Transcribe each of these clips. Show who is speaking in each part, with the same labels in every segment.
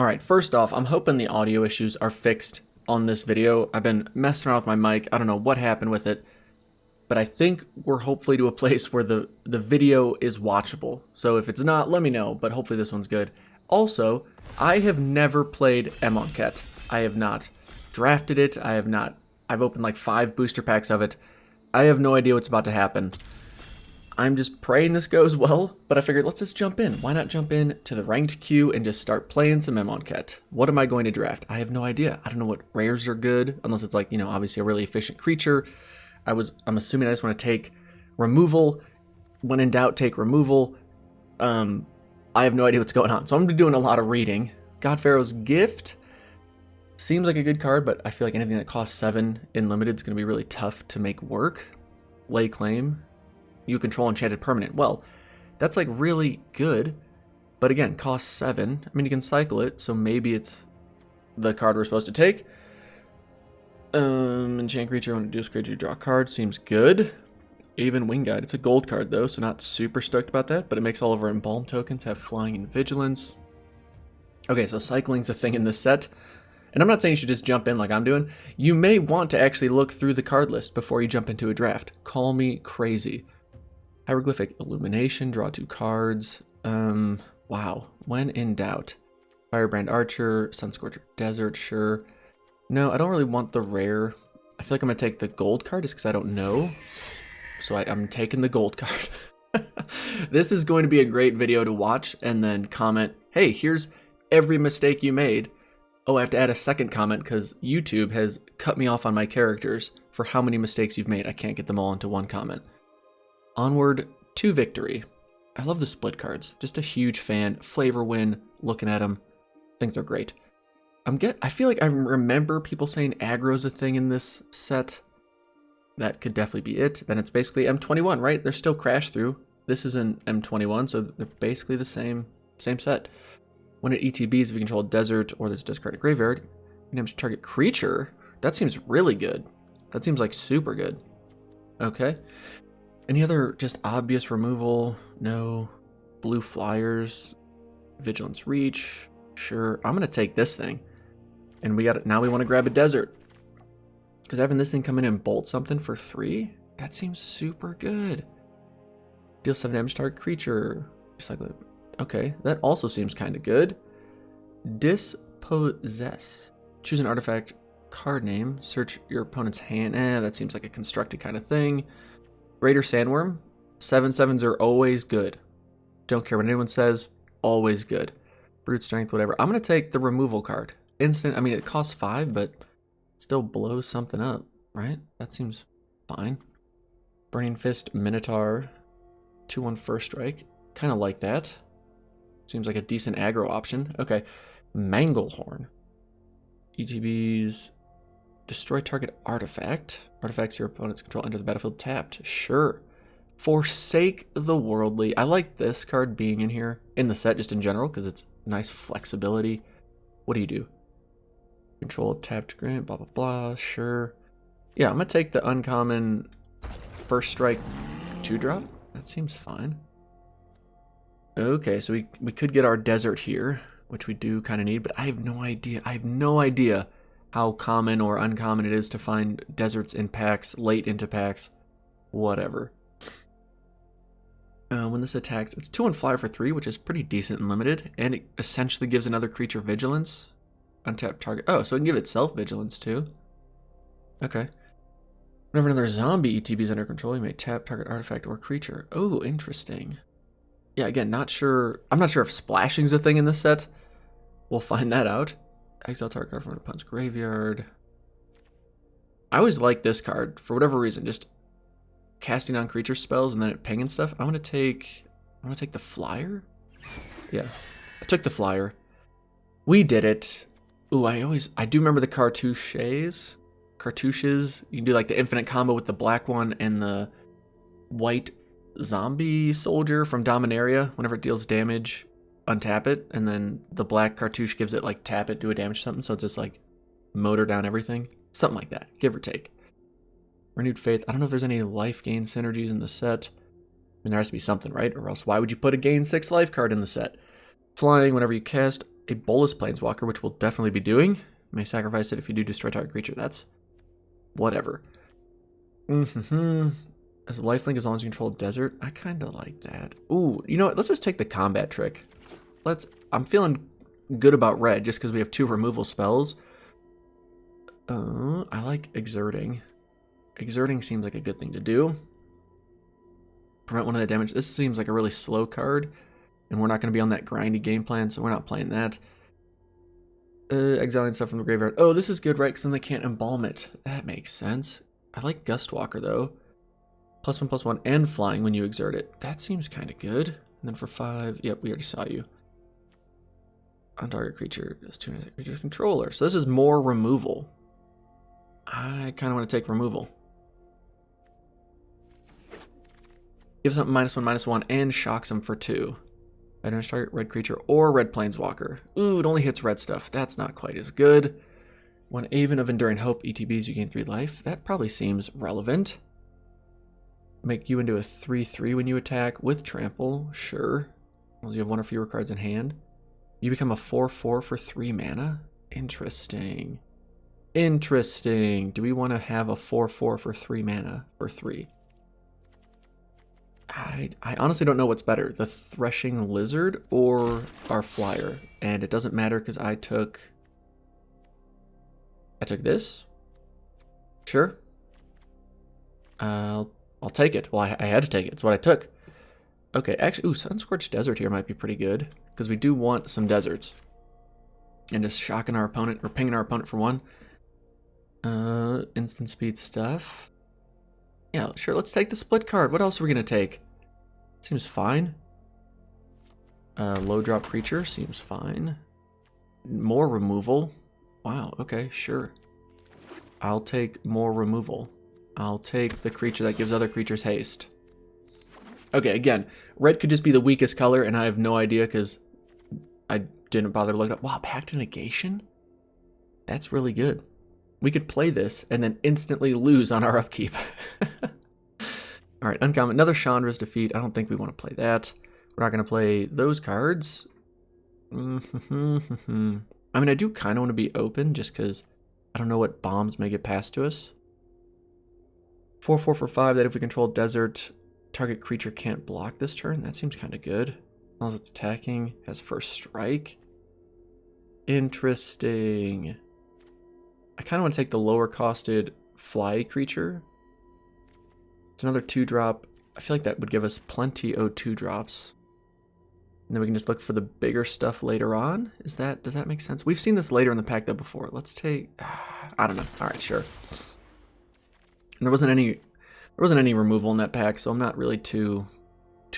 Speaker 1: Alright, first off, I'm hoping the audio issues are fixed on this video. I've been messing around with my mic. I don't know what happened with it, but I think we're hopefully to a place where the video is watchable. So if it's not, let me know, but hopefully this one's good. Also, I have never played Amonkhet. I have not drafted it. I've opened like 5 booster packs of it. I have no idea what's about to happen. I'm just praying this goes well, but I figured let's just jump in. Why not jump in to the ranked queue and just start playing some Amonkhet? What am I going to draft? I have no idea. I don't know what rares are good, unless it's like, obviously a really efficient creature. I'm assuming I just want to take removal. When in doubt, take removal. I have no idea what's going on, so I'm doing a lot of reading. God Pharaoh's Gift seems like a good card, but I feel like anything that costs 7 in limited is going to be really tough to make work. Lay Claim. You control enchanted permanent. Well, that's like really good, but again, costs 7. I mean, you can cycle it, so maybe it's the card we're supposed to take. Enchant creature, when reduce creature, draw a card. Seems good. Even Wing Guide. It's a gold card though, so not super stoked about that, but it makes all of our Embalm tokens have flying and vigilance. Okay, so cycling's a thing in this set. And I'm not saying you should just jump in like I'm doing. You may want to actually look through the card list before you jump into a draft. Call me crazy. Hieroglyphic Illumination, draw 2 cards. Wow. When in doubt. Firebrand Archer, Sunscorcher Desert, sure. No, I don't really want the rare. I feel like I'm going to take the gold card just because I don't know. So I'm taking the gold card. This is going to be a great video to watch and then comment, hey, here's every mistake you made. Oh, I have to add a second comment because YouTube has cut me off on my characters for how many mistakes you've made. I can't get them all into one comment. Onward to Victory. I love the split cards. Just a huge fan. Flavor win. Looking at them. Think they're great. I feel like I remember people saying aggro's a thing in this set. That could definitely be it. Then it's basically M21, right? They're still crash through. This is an M21, so they're basically the same set. When it ETBs, if you control a desert or there's discarded graveyard, you can damage target creature. That seems really good. That seems like super good. Okay. Any other just obvious removal? No. Blue flyers. Vigilance Reach. Sure. I'm going to take this thing. And now we want to grab a desert. Because having this thing come in and bolt something for 3, that seems super good. Deal 7 damage to target creature. Recycle it. Okay, that also seems kind of good. Dispossess. Choose an artifact card name. Search your opponent's hand. That seems like a constructed kind of thing. Greater Sandworm. 7/7s are always good. Don't care what anyone says. Always good. Brute Strength, whatever. I'm going to take the removal card. Instant. I mean, it costs 5, but still blows something up, right? That seems fine. Burning Fist, Minotaur. 2/1 first strike. Kind of like that. Seems like a decent aggro option. Okay. Manglehorn. ETBs. Destroy target artifact. Artifacts your opponent's control enter the battlefield tapped. Sure. Forsake the Worldly. I like this card being in here in the set just in general because it's nice flexibility. What do you do? Control tapped grant, blah, blah, blah. Sure. Yeah, I'm going to take the uncommon first strike 2-drop. That seems fine. Okay, so we could get our desert here, which we do kind of need, but I have no idea. I have no idea how common or uncommon it is to find deserts in packs, late into packs, whatever. When this attacks, it's 2/1 flyer for 3, which is pretty decent and limited, and it essentially gives another creature vigilance. Untap target. Oh, so it can give itself vigilance too. Okay. Whenever another zombie ETB is under control, you may tap target artifact or creature. Oh, interesting. Yeah, again, not sure. I'm not sure if splashing's a thing in this set. We'll find that out. Exile target card from an opponent's graveyard. I always like this card for whatever reason. Just casting on creature spells and then it pinging stuff. I'm gonna take the flyer. Yeah, I took the flyer. We did it. Ooh, I do remember the cartouches. Cartouches. You can do like the infinite combo with the black one and the white zombie soldier from Dominaria. Whenever it deals damage, untap it, and then the black cartouche gives it like tap it, do a damage something, so it's just like motor down everything. Something like that, give or take. Renewed Faith. I don't know if there's any life gain synergies in the set. I mean, there has to be something, right? Or else why would you put a gain 6 life card in the set? Flying, whenever you cast a Bolus Planeswalker, which we'll definitely be doing. May sacrifice it if you do destroy target creature. That's whatever. As a lifelink, as long as you control desert, I kind of like that. Ooh, you know what? Let's just take the combat trick. I'm feeling good about red just because we have 2 removal spells. I like exerting. Exerting seems like a good thing to do. Prevent 1 of the damage. This seems like a really slow card, and we're not going to be on that grindy game plan, so we're not playing that. Exiling stuff from the graveyard. Oh, this is good, right? Because then they can't embalm it. That makes sense. I like Gustwalker, though. +1/+1 and flying when you exert it. That seems kind of good. And then for 5, yep, we already saw you. On target creature, just 2 creature's controller. So this is more removal. I kind of want to take removal. Gives something -1/-1 and shocks him for 2. I don't target red creature or red planeswalker. Ooh, it only hits red stuff. That's not quite as good. 1 Aven of Enduring Hope, ETBs, you gain 3 life. That probably seems relevant. Make you into a 3/3 when you attack with trample, sure. Well, you have 1 or fewer cards in hand. You become a 4/4 for 3 mana. Interesting. Interesting. Do we want to have a 4/4 for 3 mana for 3? I honestly don't know what's better, the Threshing Lizard or our Flyer. And it doesn't matter because I took this. Sure. I'll take it. Well, I had to take it. It's what I took. Okay, actually, ooh, Sunscorched Desert here might be pretty good because we do want some deserts. And just shocking our opponent or pinging our opponent for 1. Instant speed stuff. Yeah, sure. Let's take the split card. What else are we gonna take? Seems fine. Low drop creature seems fine. More removal. Wow. Okay, sure. I'll take more removal. I'll take the creature that gives other creatures haste. Okay, again, red could just be the weakest color, and I have no idea because I didn't bother to look it up. Wow, Pact of Negation? That's really good. We could play this and then instantly lose on our upkeep. All right, uncommon. Another Chandra's Defeat. I don't think we want to play that. We're not going to play those cards. I mean, I do kind of want to be open just because I don't know what bombs may get passed to us. 4/4 for 5 that if we control desert, target creature can't block this turn. That seems kind of good. As long as it's attacking, has first strike. Interesting. I kind of want to take the lower costed fly creature. It's another 2-drop. I feel like that would give us plenty of 2-drops. And then we can just look for the bigger stuff later on. Does that make sense? We've seen this later in the pack though before. Let's take, I don't know. All right, sure. And there wasn't any removal in that pack, so I'm not really too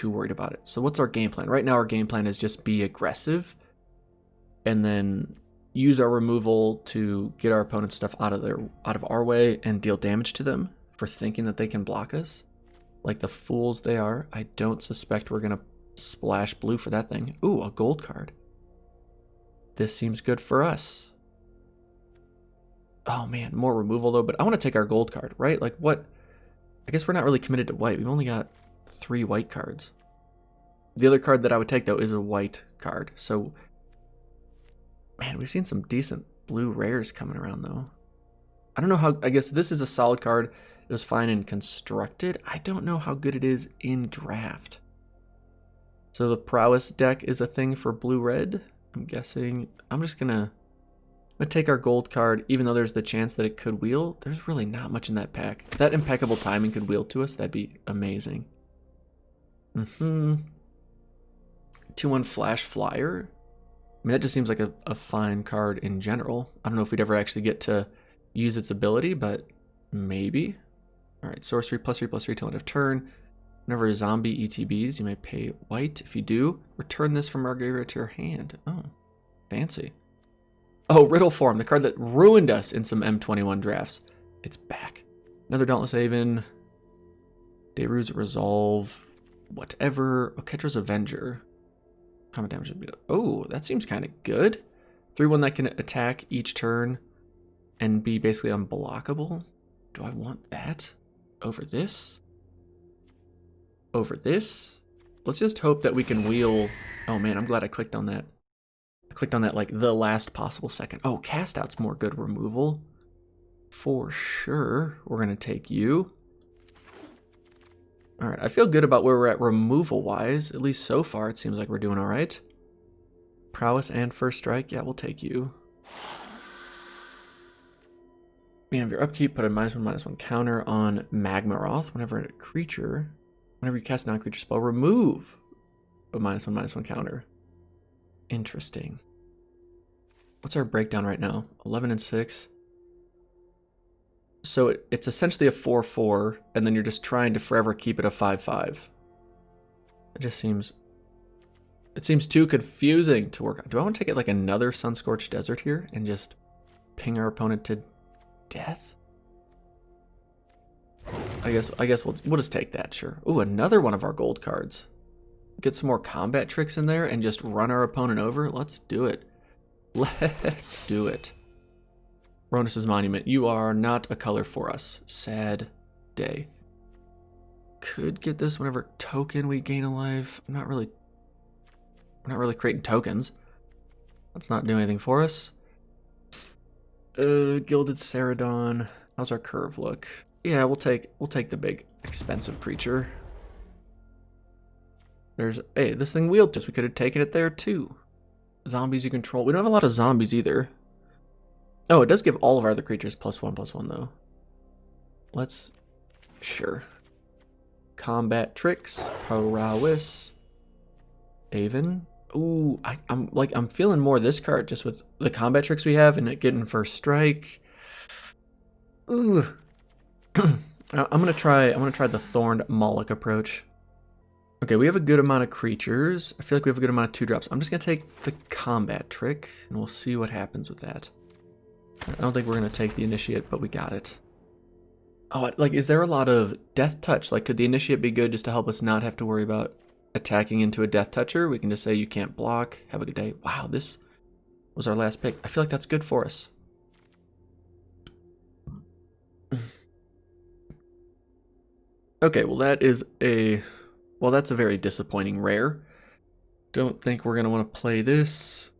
Speaker 1: worried about it. So what's our game plan? Right now our game plan is just be aggressive and then use our removal to get our opponent's stuff out of our way and deal damage to them for thinking that they can block us. Like the fools they are. I don't suspect we're gonna splash blue for that thing. Ooh, a gold card. This seems good for us. Oh man, more removal though, but I want to take our gold card, right? Like what? I guess we're not really committed to white. We've only got 3 white cards. The other card that I would take though is a white card. So, man, we've seen some decent blue rares coming around though. I don't know how, I guess this is a solid card. It was fine in constructed. I don't know how good it is in draft. So the prowess deck is a thing for blue-red. I'm guessing. I'm gonna take our gold card, even though there's the chance that it could wheel. There's really not much in that pack. If that impeccable timing could wheel to us, that'd be amazing. 2/1 Flash Flyer. I mean, that just seems like a fine card in general. I don't know if we'd ever actually get to use its ability, but maybe. All right, sorcery +3/+3 till end of turn. Whenever zombie ETBs, you may pay white. If you do, return this from our graveyard to your hand. Oh, fancy. Oh, Riddle Form, the card that ruined us in some M21 drafts. It's back. Another Dauntless Haven. Dayru's Resolve. Whatever. Oketra's Avenger. Common damage would be. Oh, that seems kind of good. 3/1 that can attack each turn and be basically unblockable. Do I want that over this? Over this? Let's just hope that we can wheel. Oh man, I'm glad I clicked on that. I clicked on that like the last possible second. Oh, cast out's more good removal. For sure. We're going to take you. All right, I feel good about where we're at removal-wise. At least so far, it seems like we're doing all right. Prowess and first strike. Yeah, we'll take you. Beginning of your upkeep, put a -1/-1 counter on Magmaroth. Whenever you cast a non-creature spell, remove a -1/-1 counter. Interesting. What's our breakdown right now? 11 and 6. So it's essentially a 4/4, and then you're just trying to forever keep it a 5/5. It just seems... It seems too confusing to work on. Do I want to take it like another Sunscorched Desert here and just ping our opponent to death? I guess we'll just take that, sure. Ooh, another one of our gold cards. Get some more combat tricks in there and just run our opponent over. Let's do it. Let's do it. Ronus's Monument. You are not a color for us. Sad day. Could get this whenever token we gain a life. I'm not really creating tokens. That's not doing anything for us. Gilded Ceradon. How's our curve look? Yeah, we'll take the big expensive creature. Hey, this thing wheeled us. We could have taken it there too. Zombies you control. We don't have a lot of zombies either. Oh, it does give all of our other creatures +1/+1 though. Sure. Combat tricks, prowess, Aven. Ooh, I'm feeling more this card just with the combat tricks we have and it getting first strike. Ooh. I'm gonna try the Thorned Moloch approach. Okay, we have a good amount of creatures. I feel like we have a good amount of 2-drops. I'm just gonna take the combat trick and we'll see what happens with that. I don't think we're gonna take the initiate, but we got it. Oh, like, is there a lot of death touch? Like, could the initiate be good just to help us not have to worry about attacking into a death toucher? We can just say you can't block. Have a good day. Wow, this was our last pick. I feel like that's good for us. Okay, well that's a very disappointing rare. Don't think we're gonna want to play this.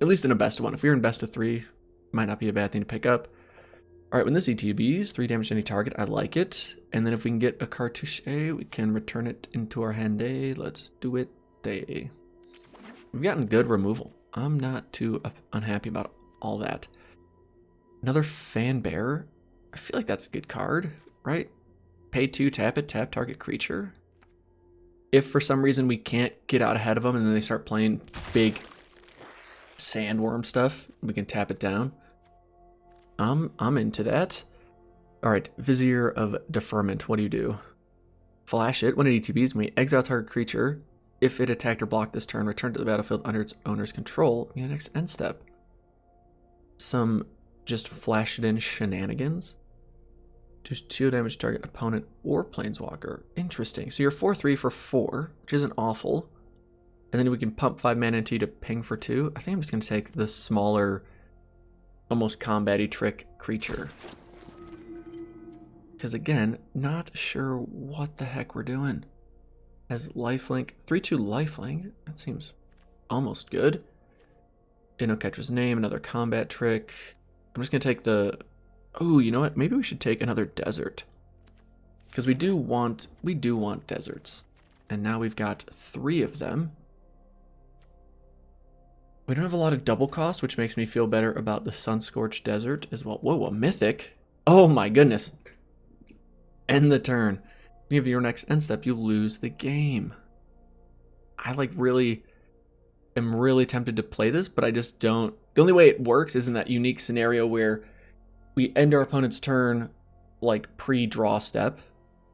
Speaker 1: At least in a best of 1. If we were in best of 3, might not be a bad thing to pick up. All right, when this ETBs, 3 damage to any target, I like it. And then if we can get a cartouche, we can return it into our hand. Let's do it. We've gotten good removal. I'm not too unhappy about all that. Another Fan Bearer. I feel like that's a good card, right? Pay 2, tap it, tap target creature. If for some reason we can't get out ahead of them and then they start playing big sandworm stuff, we can tap it down. I'm into that. All right, Vizier of Deferment. What do? Flash it. When it ETBs, may exile target creature. If it attacked or blocked this turn, return to the battlefield under its owner's control. The next end step. Some just flash it in shenanigans. Do 2 damage to target opponent or planeswalker. Interesting. So you're 4/3 for 4, which isn't awful. And then we can pump 5 mana into you to ping for 2. I think I'm just going to take the smaller, almost combat-y trick creature. Because again, not sure what the heck we're doing. Has lifelink, 3/2 lifelink. That seems almost good. Innoketra's Name, another combat trick. I'm just going to take the... Oh, you know what? Maybe we should take another desert. Because we do want deserts. And now we've got 3 of them. We don't have a lot of double cost, which makes me feel better about the Sunscorched Desert as well. Whoa, a mythic. Oh my goodness. End the turn. You have your next end step, you lose the game. I am really tempted to play this, but I just don't. The only way it works is in that unique scenario where we end our opponent's turn like pre-draw step,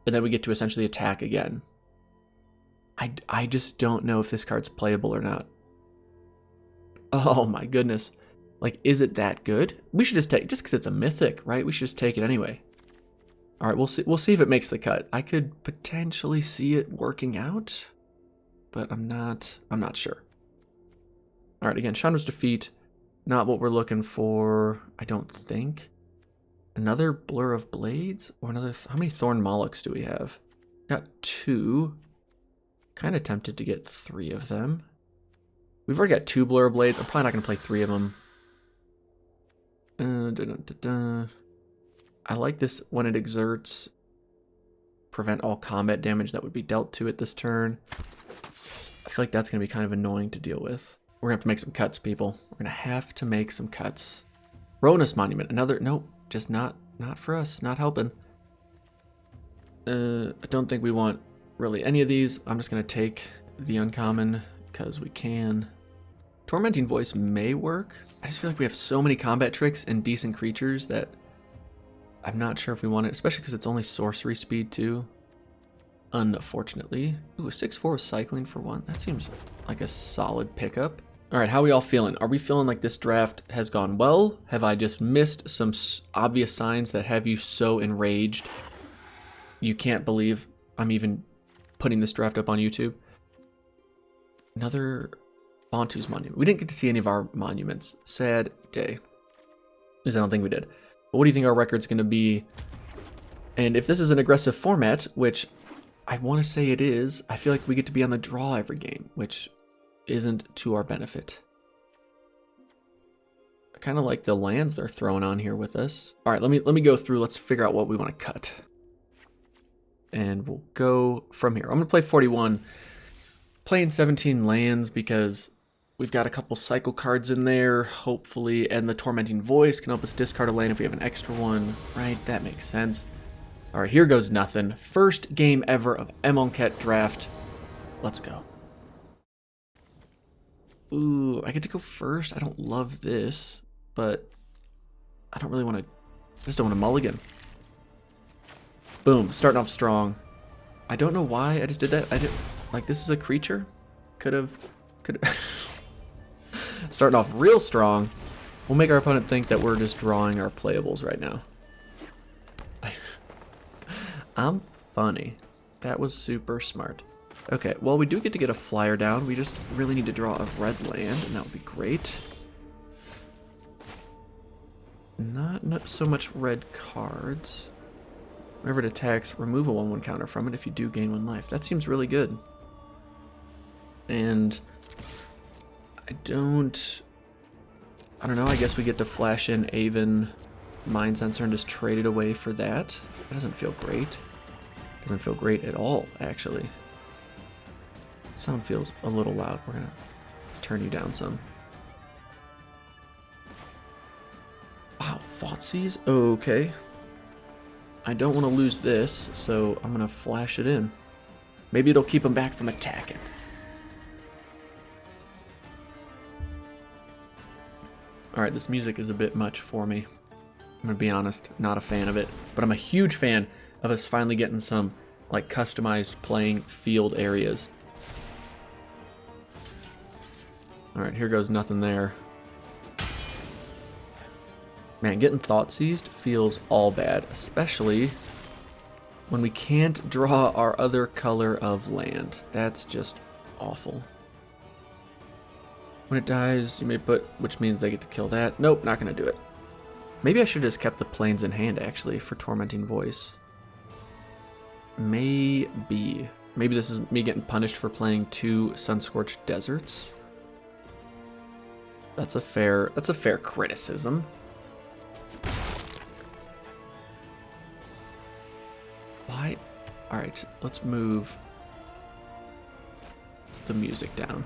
Speaker 1: and then we get to essentially attack again. I just don't know if this card's playable or not. Oh my goodness. Like, is it that good? We should just take, just because it's a mythic, right? We should just take it anyway. All right, we'll see if it makes the cut. I could potentially see it working out, but I'm not sure. All right, again, Chandra's Defeat, not what we're looking for, I don't think. Another Blur of Blades or another, how many Thorn Molochs do we have? Got 2. Kind of tempted to get 3 of them. We've already got 2 Blur Blades. I'm probably not going to play 3 of them. I like this when it exerts. Prevent all combat damage that would be dealt to it this turn. I feel like that's going to be kind of annoying to deal with. We're going to have to make some cuts, people. We're going to have to make some cuts. Ronus Monument. Another... Nope. Just not for us. Not helping. I don't think we want really any of these. I'm just going to take the uncommon because we can. Tormenting Voice may work. I just feel like we have so many combat tricks and decent creatures that I'm not sure if we want it, especially because it's only sorcery speed too. Unfortunately. Ooh, a 6/4 cycling for 1. That seems like a solid pickup. All right, how are we all feeling? Are we feeling like this draft has gone well? Have I just missed some obvious signs that have you so enraged you can't believe I'm even putting this draft up on YouTube? Another Bantu's Monument. We didn't get to see any of our monuments. Sad day. At least I don't think we did. But what do you think our record's going to be? And if this is an aggressive format, which I want to say it is, I feel like we get to be on the draw every game, which isn't to our benefit. I kind of like the lands they're throwing on here with us. All right, let me go through. Let's figure out what we want to cut. And we'll go from here. I'm going to play 41. Playing 17 lands because we've got a couple cycle cards in there, hopefully, and the Tormenting Voice can help us discard a land if we have an extra one. Right, that makes sense. All right, here goes nothing. First game ever of Amonkhet draft. Let's go. Ooh, I get to go first. I don't love this, but I don't really want to. I just don't want to mulligan. Boom, starting off strong. I don't know why I just did that. I did like this is a creature. Could have. Starting off real strong. We'll make our opponent think that we're just drawing our playables right now. I'm funny. That was super smart. Okay, well, we do get to get a flyer down. We just really need to draw a red land, and that would be great. Not so much red cards. Whenever it attacks, remove a 1/1 counter from it if you do gain 1 life. That seems really good. And I don't know, I guess we get to flash in Aven Mind Sensor and just trade it away for that. That doesn't feel great. Doesn't feel great at all, actually. Sound feels a little loud. We're gonna turn you down some. Wow, Thoughtseize? Okay. I don't want to lose this, so I'm gonna flash it in. Maybe it'll keep him back from attacking. Alright, this music is a bit much for me. I'm gonna be honest, not a fan of it. But I'm a huge fan of us finally getting some, like, customized playing field areas. Alright, here goes nothing there. Man, getting Thoughtseized feels all bad, especially when we can't draw our other color of land. That's just awful. When it dies, you may put, which means they get to kill that. Nope, not gonna do it. Maybe I should have just kept the plains in hand, actually, for Tormenting Voice. Maybe. Maybe this is me getting punished for playing 2 Sunscorched Deserts. That's a fair criticism. Why? Alright, let's move the music down.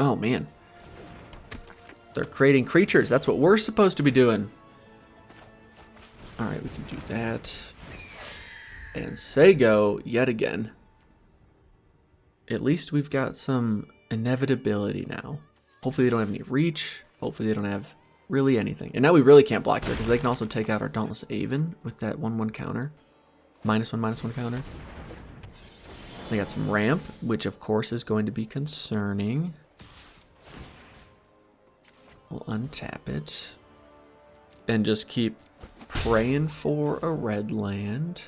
Speaker 1: Oh, man. They're creating creatures. That's what we're supposed to be doing. Alright, we can do that. And say go yet again. At least we've got some inevitability now. Hopefully they don't have any reach. Hopefully they don't have really anything. And now we really can't block there because they can also take out our Dauntless Aven with that 1/1 counter. -1/-1 counter. They got some ramp, which of course is going to be concerning. We'll untap it. And just keep praying for a red land.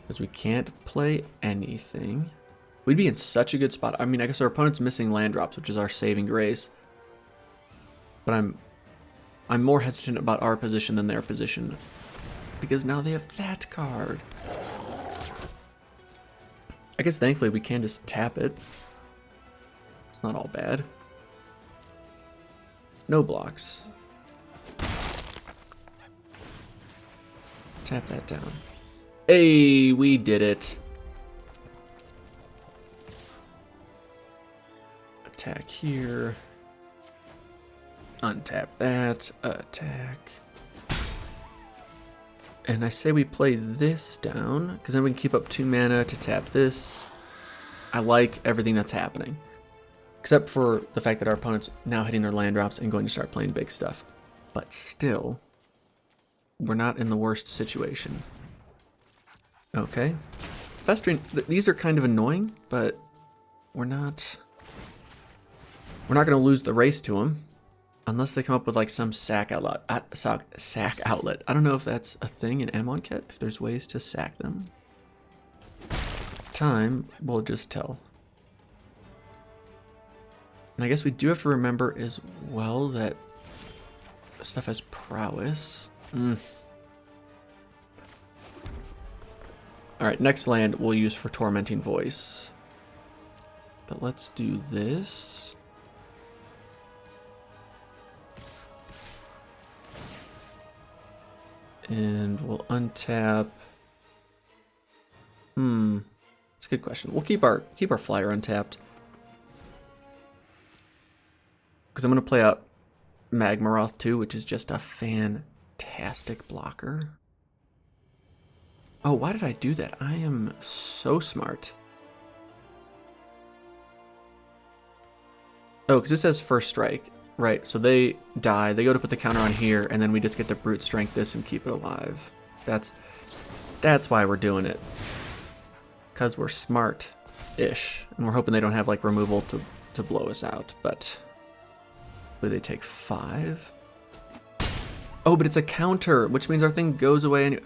Speaker 1: Because we can't play anything. We'd be in such a good spot. I mean, I guess our opponent's missing land drops, which is our saving grace. But I'm more hesitant about our position than their position. Because now they have that card. I guess thankfully we can just tap it. not all bad. No blocks. Tap that down. Hey, we did it. Attack here. Untap that. Attack. And I say we play this down, because then we can keep up 2 mana to tap this. I like everything that's happening. Except for the fact that our opponent's now hitting their land drops and going to start playing big stuff. But still, we're not in the worst situation. Okay. Festering, these are kind of annoying, but we're not going to lose the race to them. Unless they come up with like some sack outlet. Sack outlet. I don't know if that's a thing in Amonkhet, if there's ways to sack them. Time will just tell. And I guess we do have to remember as well that stuff has prowess. Alright, next land we'll use for Tormenting Voice. But let's do this. And we'll untap. That's a good question. We'll keep our flyer untapped. Because I'm gonna play out Magmaroth too, which is just a fantastic blocker. Oh, why did I do that? I am so smart. Oh, because this says first strike. Right, so they die, they go to put the counter on here, and then we just get to brute strength this and keep it alive. That's why we're doing it. Because we're smart-ish. And we're hoping they don't have like removal to blow us out, but will they take 5? Oh, but it's a counter, which means our thing goes away and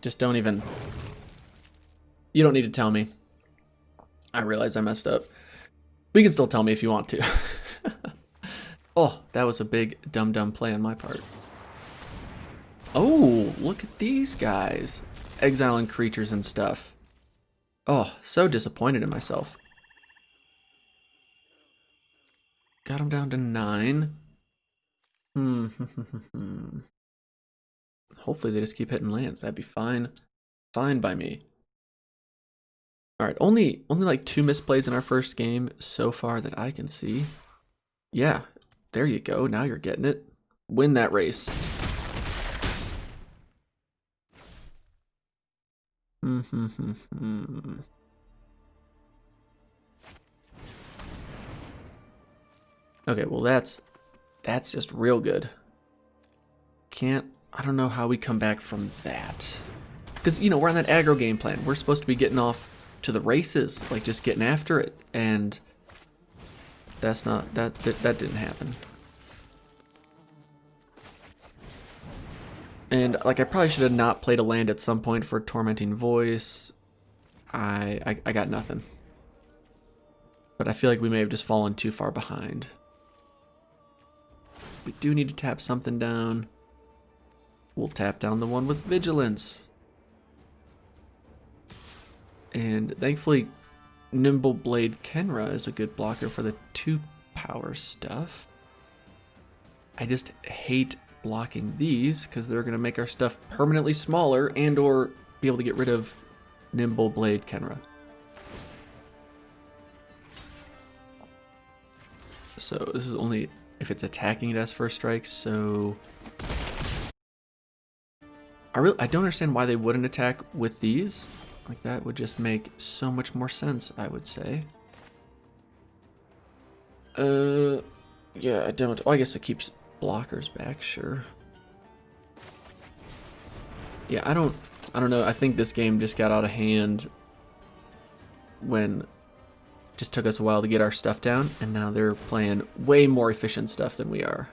Speaker 1: just don't even. You don't need to tell me. I realize I messed up. We can still tell me if you want to. Oh, that was a big dumb play on my part. Oh, look at these guys. Exiling creatures and stuff. Oh, so disappointed in myself. Got him down to 9. Hopefully they just keep hitting lands. That'd be fine. Fine by me. Alright, only like 2 misplays in our first game so far that I can see. Yeah, there you go. Now you're getting it. Win that race. Okay, well that's just real good. I don't know how we come back from that. Because, you know, we're on that aggro game plan. We're supposed to be getting off to the races, like just getting after it, and that's not, that didn't happen. And like I probably should have not played a land at some point for Tormenting Voice. I got nothing. But I feel like we may have just fallen too far behind. We do need to tap something down. We'll tap down the one with Vigilance. And thankfully, Nimble Blade Kenra is a good blocker for the 2 power stuff. I just hate blocking these because they're going to make our stuff permanently smaller and or be able to get rid of Nimble Blade Kenra. So this is only if it's attacking it as first strike, so I don't understand why they wouldn't attack with these. Like, that would just make so much more sense, I would say. Yeah, I don't. Oh, I guess it keeps blockers back, sure. Yeah, I don't know. I think this game just got out of hand when it just took us a while to get our stuff down, and now they're playing way more efficient stuff than we are.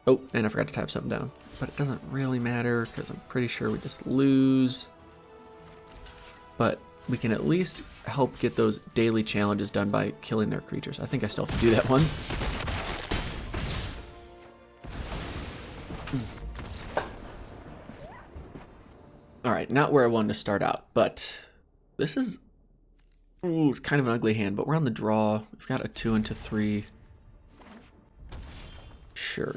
Speaker 1: Oh, and I forgot to type something down. But it doesn't really matter, because I'm pretty sure we just lose. But we can at least help get those daily challenges done by killing their creatures. I think I still have to do that one. All right, not where I wanted to start out, but this is Ooh, it's kind of an ugly hand, but we're on the draw. We've got a 2 into 3. Sure.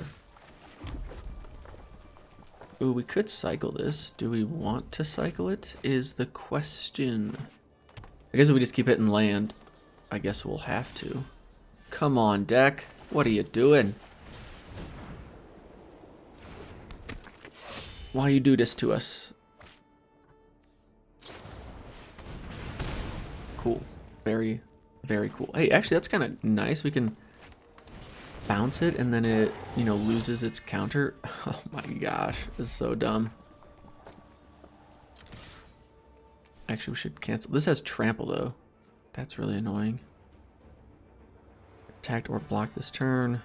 Speaker 1: Ooh, we could cycle this. Do we want to cycle it? Is the question. I guess if we just keep hitting land, I guess we'll have to. Come on, deck. What are you doing? Why you do this to us? Cool. Very, very cool. Hey, actually, that's kind of nice. We can bounce it and then it, you know, loses its counter. Oh my gosh, this is so dumb. Actually, we should cancel. This has trample though. That's really annoying. Attacked or blocked this turn.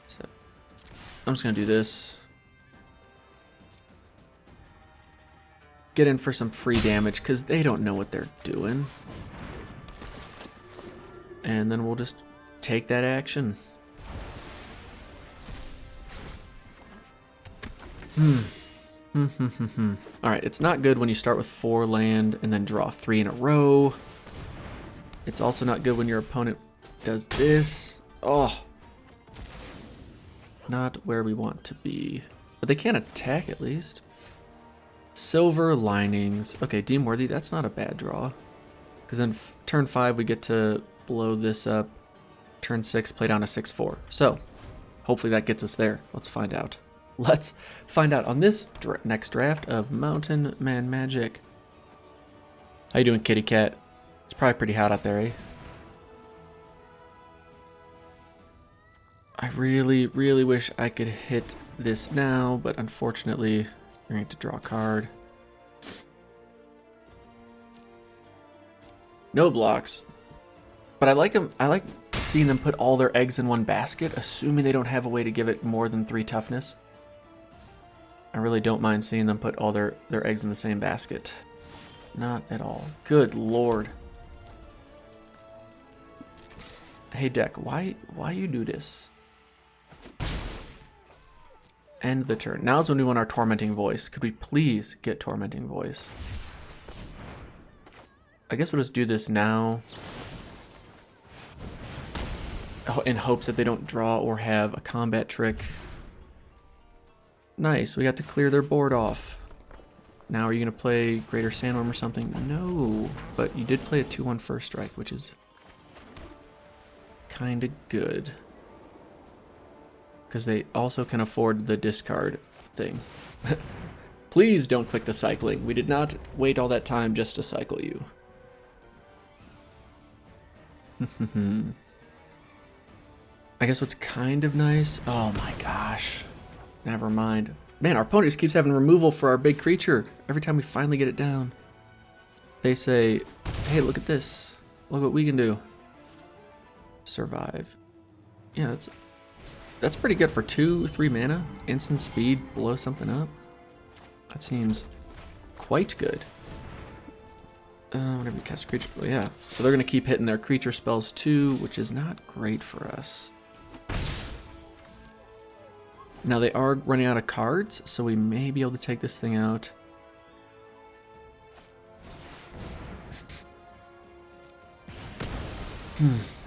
Speaker 1: So I'm just gonna do this. Get in for some free damage because they don't know what they're doing. And then we'll just take that action. Alright, it's not good when you start with 4 land and then draw 3 in a row. It's also not good when your opponent does this. Oh. Not where we want to be. But they can attack at least. Silver linings. Okay, deem worthy. That's not a bad draw. Because then turn 5 we get to blow this up. Turn 6 play down a 6/4. So hopefully that gets us there. Let's find out. Let's find out on this next draft of Mountain Man Magic. How you doing, kitty cat? It's probably pretty hot out there, eh? I really, really wish I could hit this now, but unfortunately, we're going to draw a card. No blocks. But I like them. I like seeing them put all their eggs in one basket, assuming they don't have a way to give it more than 3 toughness. I really don't mind seeing them put all their eggs in the same basket. Not at all. Good lord. Hey deck, why you do this? End the turn. Now's when we want our Tormenting Voice. Could we please get Tormenting Voice? I guess we'll just do this now. In hopes that they don't draw or have a combat trick. Nice, we got to clear their board off. Now are you going to play Greater Sandworm or something? No, but you did play a 2/1 first strike, which is kind of good. Because they also can afford the discard thing. Please don't click the cycling. We did not wait all that time just to cycle you. I guess what's kind of nice... Oh my gosh. Never mind. Man, our opponent just keeps having removal for our big creature every time we finally get it down. They say, hey, look at this. Look what we can do. Survive. Yeah, that's pretty good for 2/3 mana. Instant speed, blow something up. That seems quite good. Whenever you cast a creature, well, yeah. So they're going to keep hitting their creature spells too, which is not great for us. Now they are running out of cards, so we may be able to take this thing out.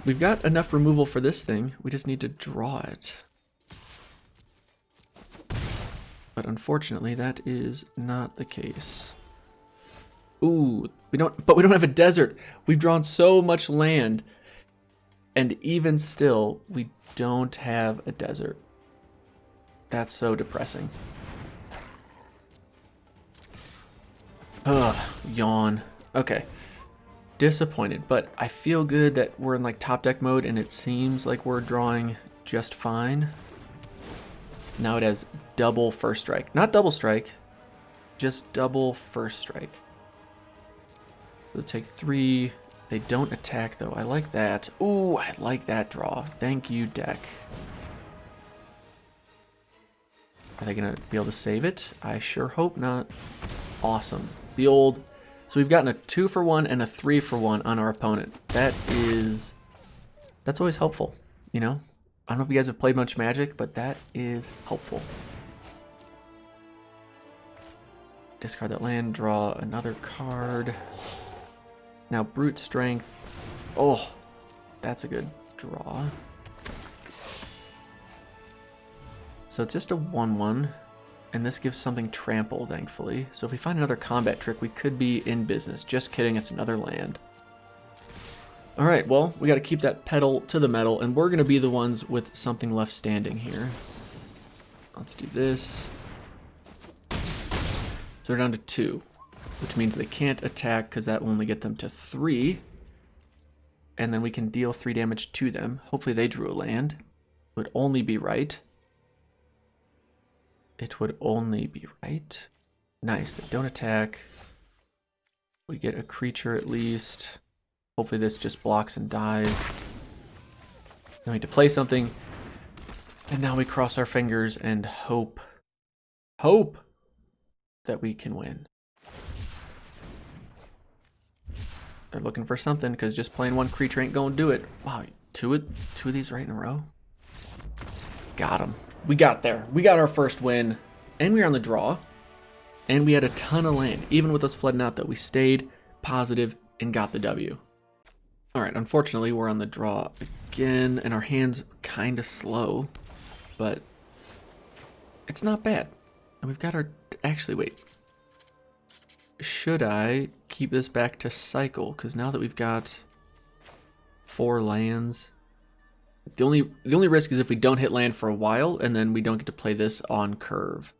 Speaker 1: We've got enough removal for this thing. We just need to draw it. But unfortunately, that is not the case. Ooh, we don't have a desert. We've drawn so much land. And even still, we don't have a desert. That's so depressing. Ugh, yawn. Okay. Disappointed, but I feel good that we're in like top deck mode and it seems like we're drawing just fine. Now it has double first strike. Not double strike, just double first strike. We'll take 3. They don't attack though. I like that. Ooh, I like that draw. Thank you, deck. Are they gonna be able to save it? I sure hope not. Awesome. The old... So we've gotten a 2-for-1 and a 3-for-1 on our opponent. That's always helpful, you know? I don't know if you guys have played much Magic, but that is helpful. Discard that land, draw another card. Now brute strength. Oh, that's a good draw. So it's just a 1/1, and this gives something trample, thankfully. So if we find another combat trick, we could be in business. Just kidding, it's another land. All right, well, we got to keep that pedal to the metal, and we're going to be the ones with something left standing here. Let's do this. So they're down to 2, which means they can't attack because that will only get them to 3. And then we can deal 3 damage to them. Hopefully they drew a land. It would only be right. It would only be right. Nice, they don't attack. We get a creature at least. Hopefully this just blocks and dies. Now we need to play something. And now we cross our fingers and hope that we can win. They're looking for something because just playing one creature ain't gonna do it. Wow, two of these right in a row. Got them. We got there. We got our first win, and we were on the draw, and we had a ton of land. Even with us flooding out, though, we stayed positive and got the W. All right, unfortunately, we're on the draw again, and our hand's kind of slow, but it's not bad. And we've got our... Actually, wait. Should I keep this back to cycle? Because now that we've got 4 lands... The only risk is if we don't hit land for a while, and then we don't get to play this on curve.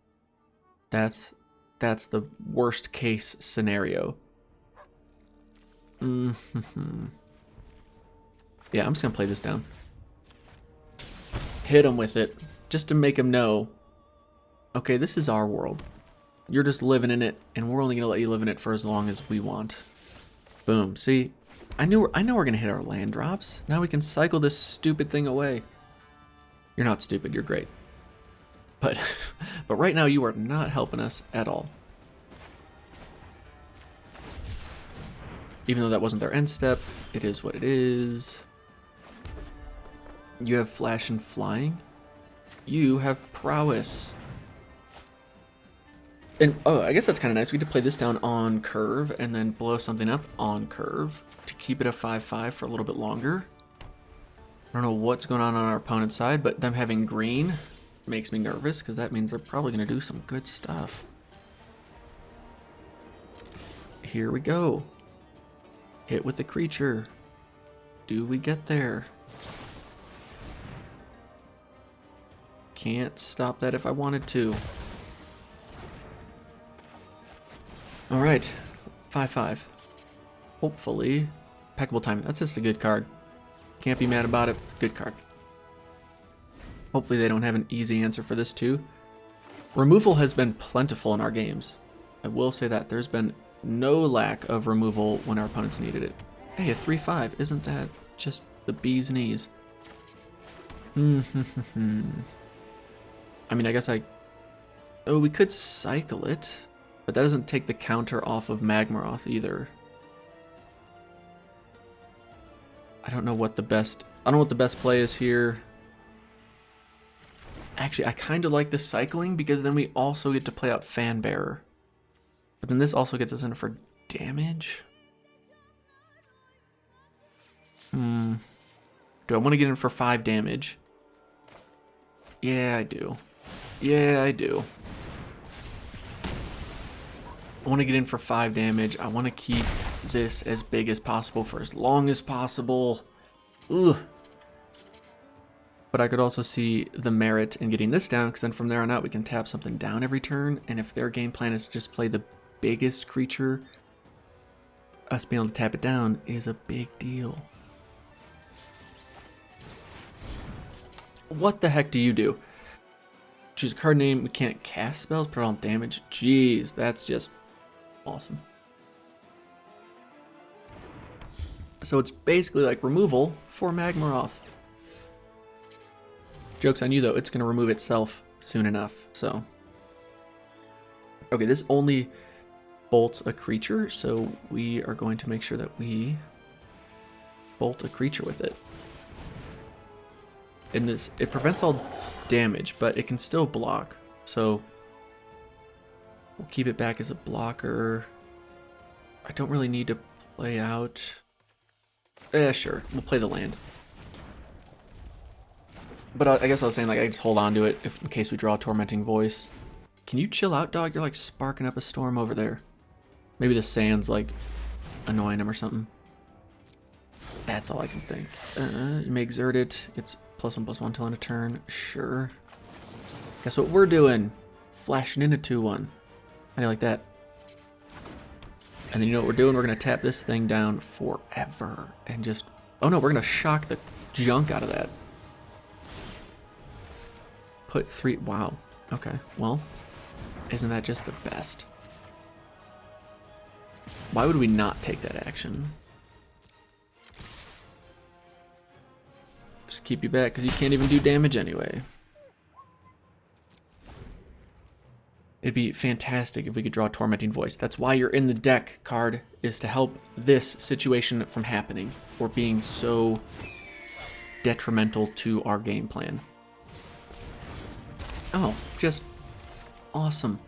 Speaker 1: That's the worst case scenario. Yeah, I'm just gonna play this down. Hit him with it, just to make him know, okay, this is our world. You're just living in it, and we're only gonna let you live in it for as long as we want. Boom. See, I know we're gonna hit our land drops. Now we can cycle this stupid thing away. You're not stupid. You're great. But right now you are not helping us at all. Even though that wasn't their end step, it is what it is. You have flash and flying. You have prowess. And, oh, I guess that's kind of nice. We get to play this down on curve and then blow something up on curve to keep it a 5/5 for a little bit longer. I don't know what's going on our opponent's side, but them having green makes me nervous because that means they're probably going to do some good stuff. Here we go. Hit with the creature. Do we get there? Can't stop that if I wanted to. All right, 5/5. Hopefully, impeccable timing. That's just a good card. Can't be mad about it. Good card. Hopefully they don't have an easy answer for this too. Removal has been plentiful in our games. I will say that. There's been no lack of removal when our opponents needed it. Hey, a 3/5. Isn't that just the bee's knees? I mean, I guess oh, we could cycle it, but that doesn't take the counter off of Magmaroth either. I don't know what the best play is here. Actually, I kind of like the cycling because then we also get to play out Fanbearer. But then this also gets us in for damage. Do I want to get in for 5 damage? Yeah, I do. Yeah, I do. I want to get in for 5 damage. I want to keep this as big as possible for as long as possible. Ugh. But I could also see the merit in getting this down, because then from there on out we can tap something down every turn, and if their game plan is to just play the biggest creature, us being able to tap it down is a big deal. What the heck do you do? Choose a card name. We can't cast spells, put on damage. Jeez, that's just awesome. So it's basically like removal for Magmaroth. Joke's on you though, it's going to remove itself soon enough, so. Okay, this only bolts a creature, so we are going to make sure that we bolt a creature with it. And this, it prevents all damage, but it can still block, so we'll keep it back as a blocker. I don't really need to Play out. Sure. We'll play the land. But I guess I was saying, like, I just hold on to it in case we draw a Tormenting Voice. Can you chill out, dog? You're, like, sparking up a storm over there. Maybe the sand's, like, annoying him or something. That's all I can think. You may exert it. It's +1/+1 till end of turn. Sure. Guess what we're doing? Flashing in a 2/1. How do you like that? And then you know what we're doing? We're going to tap this thing down forever. And just... Oh no, we're going to shock the junk out of that. Put 3... Wow. Okay, well... Isn't that just the best? Why would we not take that action? Just keep you back because you can't even do damage anyway. It'd be fantastic if we could draw a Tormenting Voice. That's why you're in the deck, card, is to help this situation from happening or being so detrimental to our game plan. Oh, just awesome.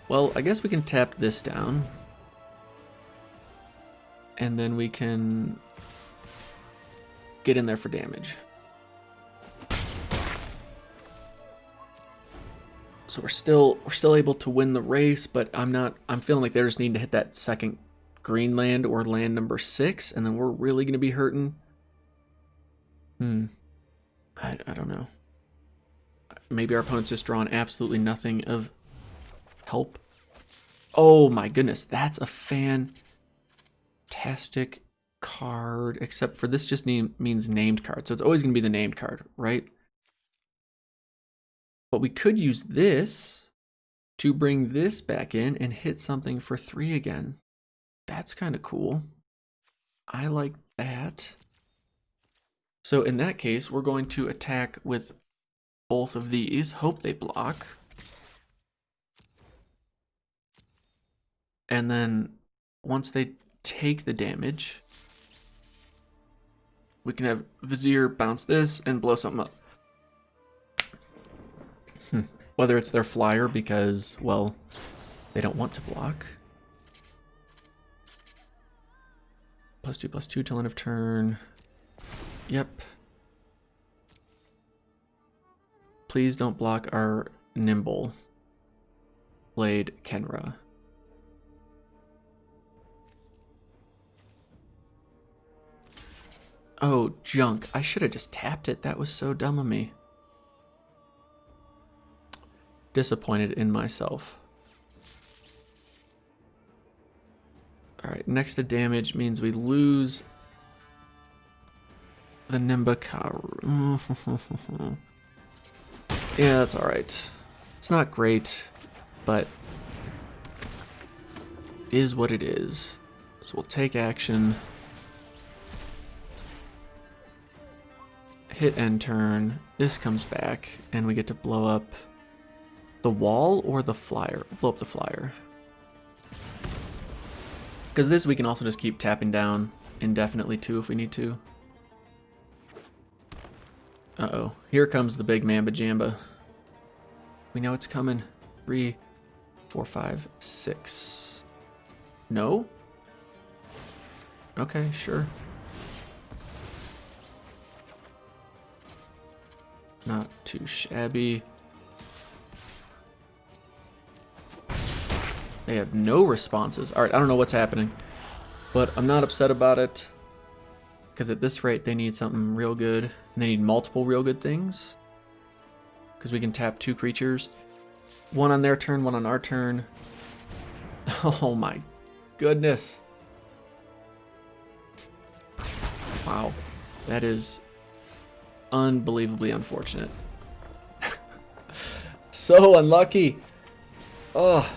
Speaker 1: Well, I guess we can tap this down. And then we can get in there for damage. So we're still able to win the race, but I'm feeling like they just need to hit that second green land or land number 6, and then we're really gonna be hurting. I don't know. Maybe our opponent's just drawn absolutely nothing of help. Oh my goodness, that's a fantastic card, except for this just means named card. So it's always going to be the named card, right? But we could use this to bring this back in and hit something for 3 again. That's kind of cool. I like that. So in that case, we're going to attack with both of these, hope they block. And then once they take the damage, we can have Vizier bounce this and blow something up. Whether it's their flyer because, well, they don't want to block. +2/+2 till end of turn. Yep. Please don't block our Nimble Blade Kenra. Oh, junk. I should have just tapped it. That was so dumb of me. Disappointed in myself. Alright, next to damage means we lose the Nimbakaru. Yeah, that's alright. It's not great, but it is what it is. So we'll take action. Hit end turn. This comes back, and we get to blow up the wall or the flyer. Blow up the flyer. Because this we can also just keep tapping down indefinitely too if we need to. Uh-oh. Here comes the big Mamba Jamba. We know it's coming. 3, 4, 5, 6. No? Okay, sure. Not too shabby. They have no responses. Alright, I don't know what's happening, but I'm not upset about it. Because at this rate, they need something real good. And they need multiple real good things. Because we can tap 2 creatures. 1 on their turn, 1 on our turn. Oh my goodness. Wow. That is unbelievably unfortunate. So unlucky. Oh.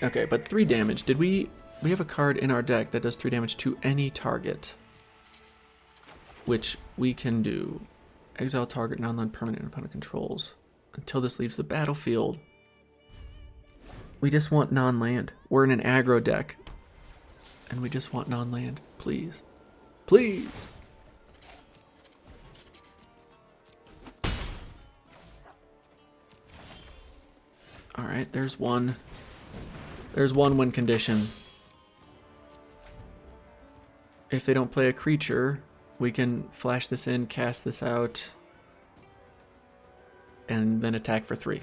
Speaker 1: Okay, but 3 damage. Did we have a card in our deck that does 3 damage to any target, which we can do. Exile target non-land permanent opponent controls until this leaves the battlefield. We just want non-land. We're in an aggro deck, and we just want non-land. Please. Please. All right, there's one. There's one win condition. If they don't play a creature, we can flash this in, cast this out, and then attack for 3.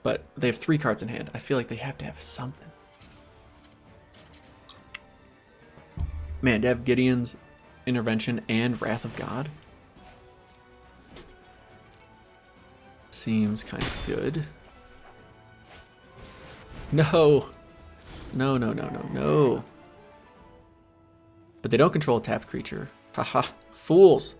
Speaker 1: But they have 3 cards in hand. I feel like they have to have something. Man, to have Gideon's Intervention and Wrath of God seems kind of good. No! No, no, no, no, no. But they don't control a tapped creature. Haha, fools!